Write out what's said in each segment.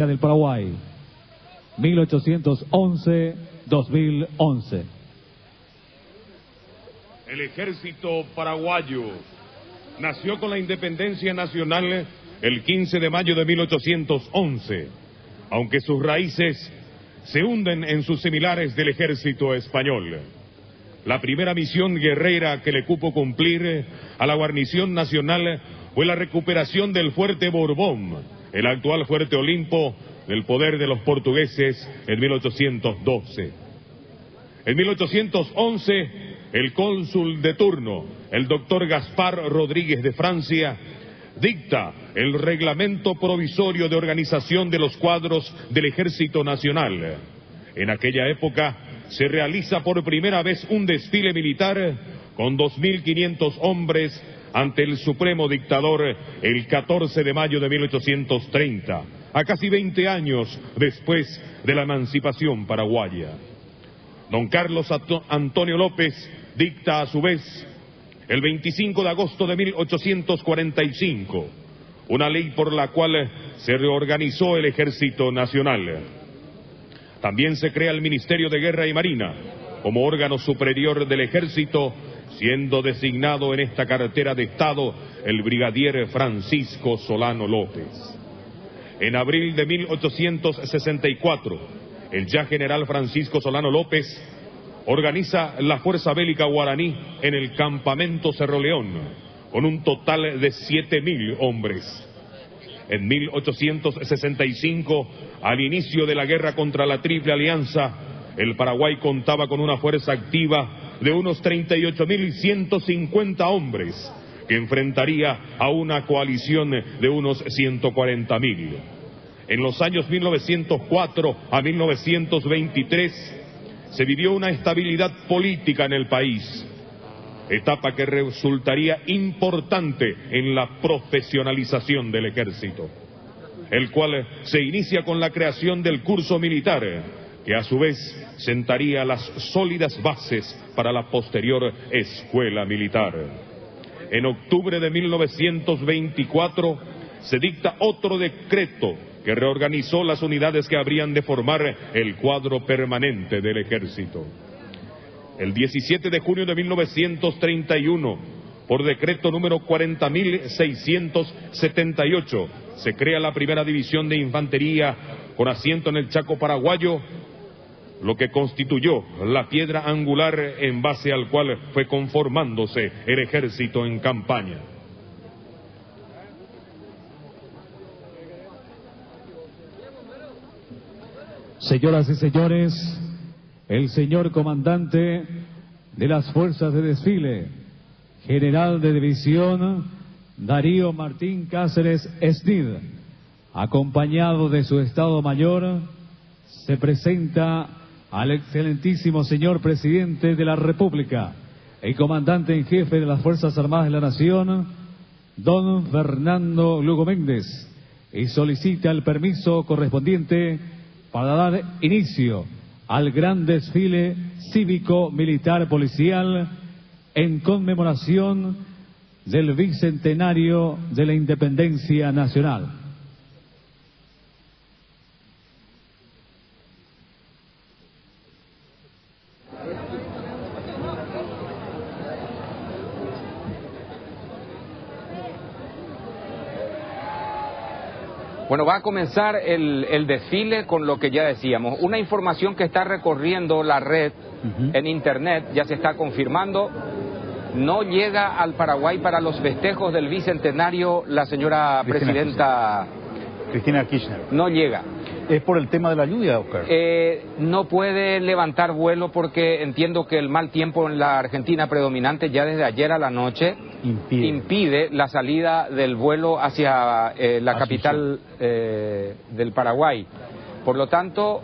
del Paraguay, 1811-2011. El ejército paraguayo nació con la independencia nacional el 15 de mayo de 1811, aunque sus raíces se hunden en sus similares del ejército español. La primera misión guerrera que le cupo cumplir a la guarnición nacional fue la recuperación del fuerte Borbón, el actual fuerte Olimpo, del poder de los portugueses en 1812. En 1811, el cónsul de turno, el doctor Gaspar Rodríguez de Francia, dicta el reglamento provisorio de organización de los cuadros del Ejército Nacional. En aquella época se realiza por primera vez un desfile militar con 2.500 hombres ante el supremo dictador el 14 de mayo de 1830, a casi 20 años después de la emancipación paraguaya. Don Carlos Antonio López dicta a su vez, el 25 de agosto de 1845, una ley por la cual se reorganizó el Ejército Nacional. También se crea el Ministerio de Guerra y Marina como órgano superior del Ejército, siendo designado en esta cartera de Estado el brigadier Francisco Solano López. En abril de 1864, el ya general Francisco Solano López organiza la fuerza bélica guaraní en el campamento Cerro León, con un total de 7.000 hombres. En 1865, al inicio de la guerra contra la Triple Alianza, el Paraguay contaba con una fuerza activa de unos 38.150 hombres, que enfrentaría a una coalición de unos 140.000. En los años 1904 a 1923 se vivió una estabilidad política en el país, etapa que resultaría importante en la profesionalización del ejército, el cual se inicia con la creación del curso militar, que a su vez sentaría las sólidas bases para la posterior escuela militar. En octubre de 1924 se dicta otro decreto que reorganizó las unidades que habrían de formar el cuadro permanente del ejército. El 17 de junio de 1931, por decreto número 40.678, se crea la primera división de infantería con asiento en el Chaco paraguayo, lo que constituyó la piedra angular en base al cual fue conformándose el ejército en campaña. Señoras y señores, el señor comandante de las fuerzas de desfile, general de división Darío Martín Cáceres Snid, acompañado de su Estado Mayor, se presenta al excelentísimo señor presidente de la República, el comandante en jefe de las Fuerzas Armadas de la Nación, don Fernando Lugo Méndez, y solicita el permiso correspondiente para dar inicio al gran desfile cívico-militar policial en conmemoración del bicentenario de la Independencia Nacional. Bueno, va a comenzar el desfile con lo que ya decíamos. Una información que está recorriendo la red en internet, ya se está confirmando. No llega al Paraguay para los festejos del bicentenario la señora presidenta Cristina Kirchner. No llega. ¿Es por el tema de la lluvia, Oscar? No puede levantar vuelo porque entiendo que el mal tiempo en la Argentina predominante ya desde ayer a la noche impide la salida del vuelo hacia la capital del Paraguay. Por lo tanto,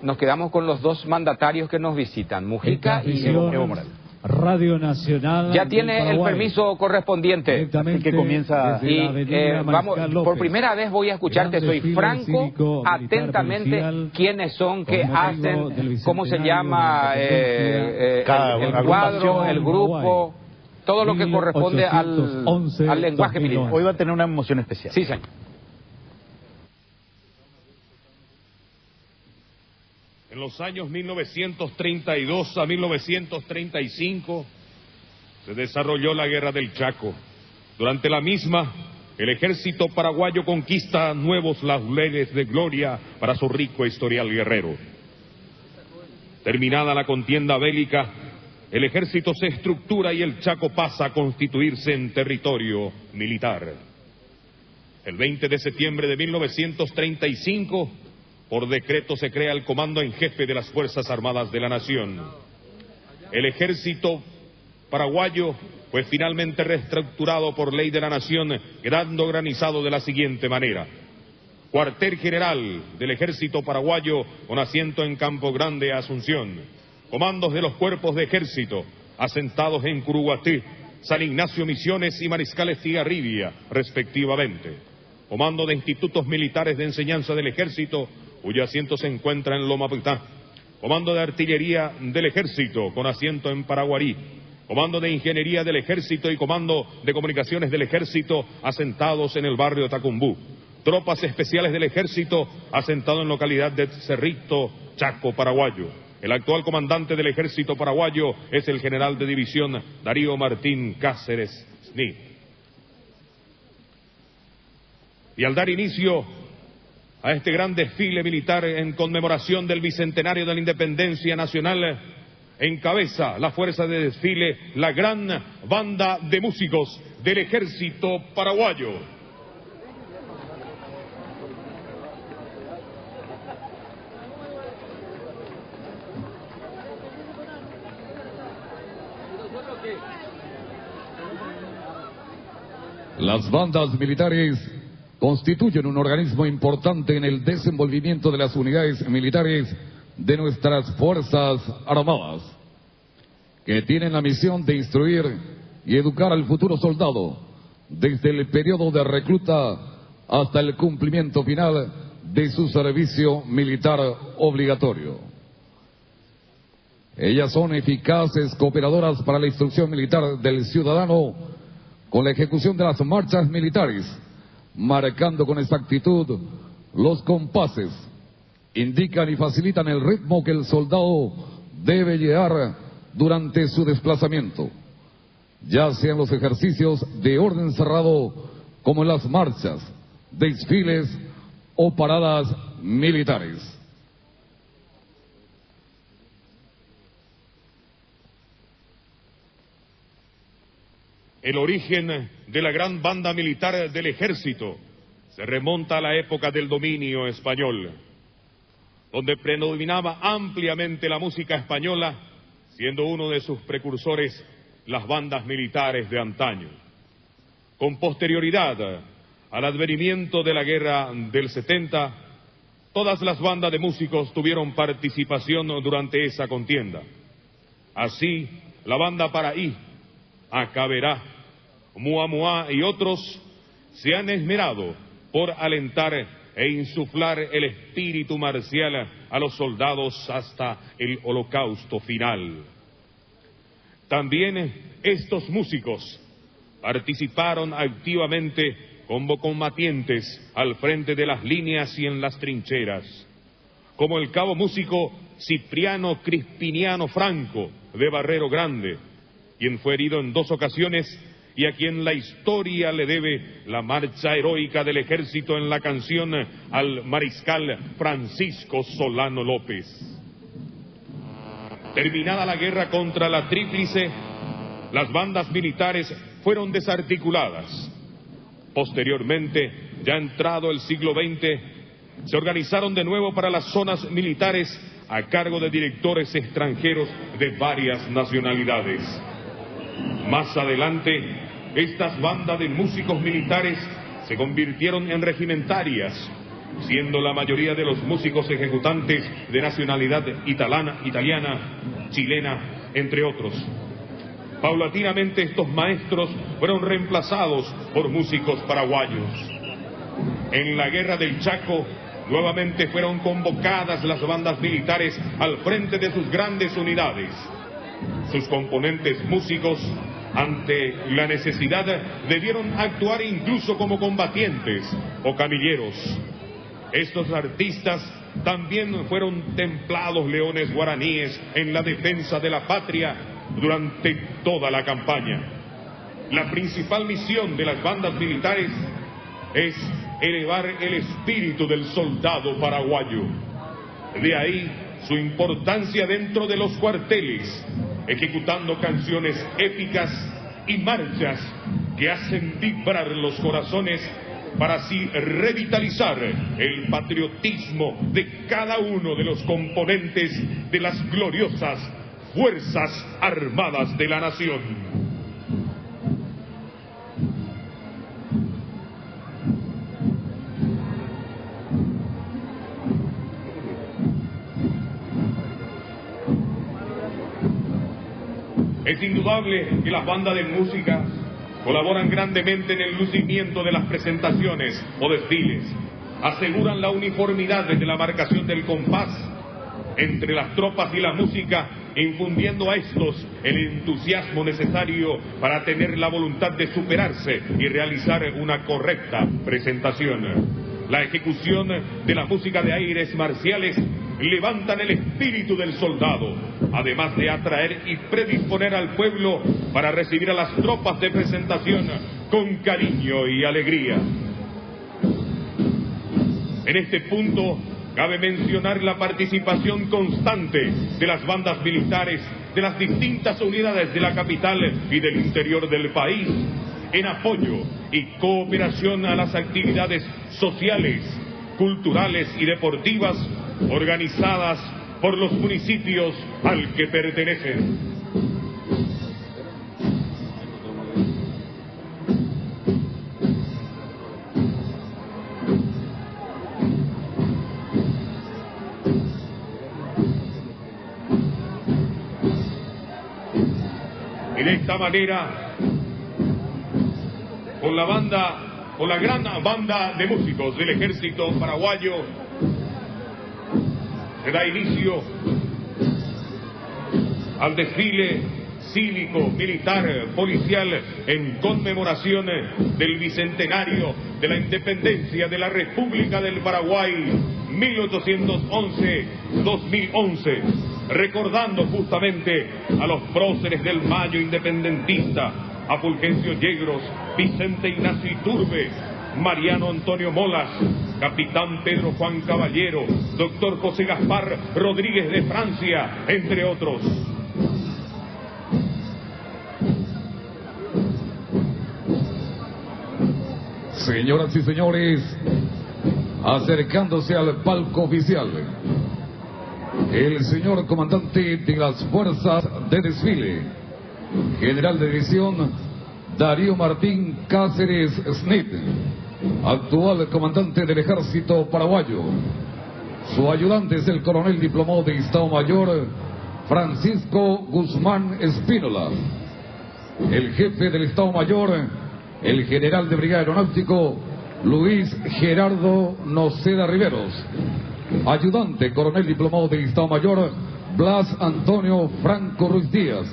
nos quedamos con los dos mandatarios que nos visitan, Mujica y Evo Morales. Radio Nacional. Ya tiene el permiso correspondiente. Así que comienza. Y vamos, por primera vez voy a escucharte, soy franco, atentamente, quiénes son, qué hacen, cómo se llama el cuadro, el grupo, todo lo que corresponde al lenguaje militar. Hoy va a tener una emoción especial. Sí, señor. En los años 1932 a 1935 se desarrolló la Guerra del Chaco. Durante la misma, el ejército paraguayo conquista nuevos laureles de gloria para su rico historial guerrero. Terminada la contienda bélica, el ejército se estructura y el Chaco pasa a constituirse en territorio militar. El 20 de septiembre de 1935, por decreto se crea el Comando en Jefe de las Fuerzas Armadas de la Nación. El ejército paraguayo fue finalmente reestructurado por ley de la Nación, quedando organizado de la siguiente manera: Cuartel General del Ejército Paraguayo con asiento en Campo Grande, Asunción. Comandos de los cuerpos de ejército asentados en Curuguatí, San Ignacio, Misiones y Mariscal Estigarribia, respectivamente. Comando de Institutos Militares de Enseñanza del Ejército, cuyo asiento se encuentra en Loma Pitá. Comando de Artillería del Ejército, con asiento en Paraguarí. Comando de Ingeniería del Ejército y Comando de Comunicaciones del Ejército, asentados en el barrio Tacumbú. Tropas Especiales del Ejército, asentado en localidad de Cerrito, Chaco, Paraguayo. El actual comandante del Ejército Paraguayo es el general de división Darío Martín Cáceres Smith. Y al dar inicio a este gran desfile militar en conmemoración del bicentenario de la Independencia Nacional, encabeza la fuerza de desfile la gran banda de músicos del Ejército Paraguayo. Las bandas militares constituyen un organismo importante en el desenvolvimiento de las unidades militares de nuestras Fuerzas Armadas, que tienen la misión de instruir y educar al futuro soldado desde el periodo de recluta hasta el cumplimiento final de su servicio militar obligatorio. Ellas son eficaces cooperadoras para la instrucción militar del ciudadano con la ejecución de las marchas militares, marcando con exactitud los compases, indican y facilitan el ritmo que el soldado debe llevar durante su desplazamiento, ya sean los ejercicios de orden cerrado como en las marchas, desfiles o paradas militares. El origen de la gran banda militar del Ejército se remonta a la época del dominio español, donde predominaba ampliamente la música española, siendo uno de sus precursores las bandas militares de antaño. Con posterioridad al advenimiento de la Guerra del 70, todas las bandas de músicos tuvieron participación durante esa contienda. Así, la banda Paraí, Acaberá, Muamuá y otros se han esmerado por alentar e insuflar el espíritu marcial a los soldados hasta el holocausto final. También estos músicos participaron activamente como combatientes al frente de las líneas y en las trincheras, como el cabo músico Cipriano Crispiniano Franco de Barrero Grande, quien fue herido en 2 ocasiones y a quien la historia le debe la marcha heroica del ejército en la canción al mariscal Francisco Solano López. Terminada la guerra contra la Tríplice, las bandas militares fueron desarticuladas. Posteriormente, ya entrado el siglo XX, se organizaron de nuevo para las zonas militares a cargo de directores extranjeros de varias nacionalidades. Más adelante, estas bandas de músicos militares se convirtieron en regimentarias, siendo la mayoría de los músicos ejecutantes de nacionalidad italiana, chilena, entre otros. Paulatinamente estos maestros fueron reemplazados por músicos paraguayos. En la Guerra del Chaco, nuevamente fueron convocadas las bandas militares al frente de sus grandes unidades. Sus componentes músicos, ante la necesidad, debieron actuar incluso como combatientes o camilleros. Estos artistas también fueron templados leones guaraníes en la defensa de la patria durante toda la campaña. La principal misión de las bandas militares es elevar el espíritu del soldado paraguayo. De ahí su importancia dentro de los cuarteles, ejecutando canciones épicas y marchas que hacen vibrar los corazones para así revitalizar el patriotismo de cada uno de los componentes de las gloriosas Fuerzas Armadas de la Nación. Es indudable que las bandas de música colaboran grandemente en el lucimiento de las presentaciones o desfiles. Aseguran la uniformidad desde la marcación del compás entre las tropas y la música, infundiendo a estos el entusiasmo necesario para tener la voluntad de superarse y realizar una correcta presentación. La ejecución de la música de aires marciales levantan el espíritu del soldado, además de atraer y predisponer al pueblo para recibir a las tropas de presentación con cariño y alegría. En este punto, cabe mencionar la participación constante de las bandas militares de las distintas unidades de la capital y del interior del país en apoyo y cooperación a las actividades sociales, culturales y deportivas organizadas por los municipios al que pertenecen. Y de esta manera, con la gran banda de músicos del ejército paraguayo, se da inicio al desfile cívico, militar, policial en conmemoración del bicentenario de la independencia de la República del Paraguay 1811-2011, recordando justamente a los próceres del Mayo independentista, a Fulgencio Yegros, Vicente Ignacio Iturbe, Mariano Antonio Molas, Capitán Pedro Juan Caballero, Doctor José Gaspar Rodríguez de Francia, entre otros. Señoras y señores, acercándose al palco oficial, el señor comandante de las fuerzas de desfile, general de división Darío Martín Cáceres Smith, actual comandante del ejército paraguayo. Su ayudante es el coronel diplomado de Estado Mayor Francisco Guzmán Espínola. El jefe del Estado Mayor, el general de brigada aeronáutico Luis Gerardo Noceda Riveros. Ayudante coronel diplomado de Estado Mayor Blas Antonio Franco Ruiz Díaz.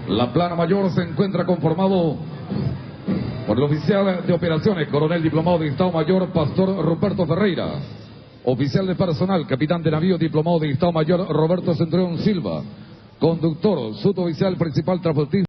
La plana mayor se encuentra conformado por el oficial de operaciones, coronel diplomado de Estado Mayor Pastor Ruperto Ferreira. Oficial de personal, capitán de navío diplomado de Estado Mayor Roberto Centurión Silva. Conductor, suboficial principal transportista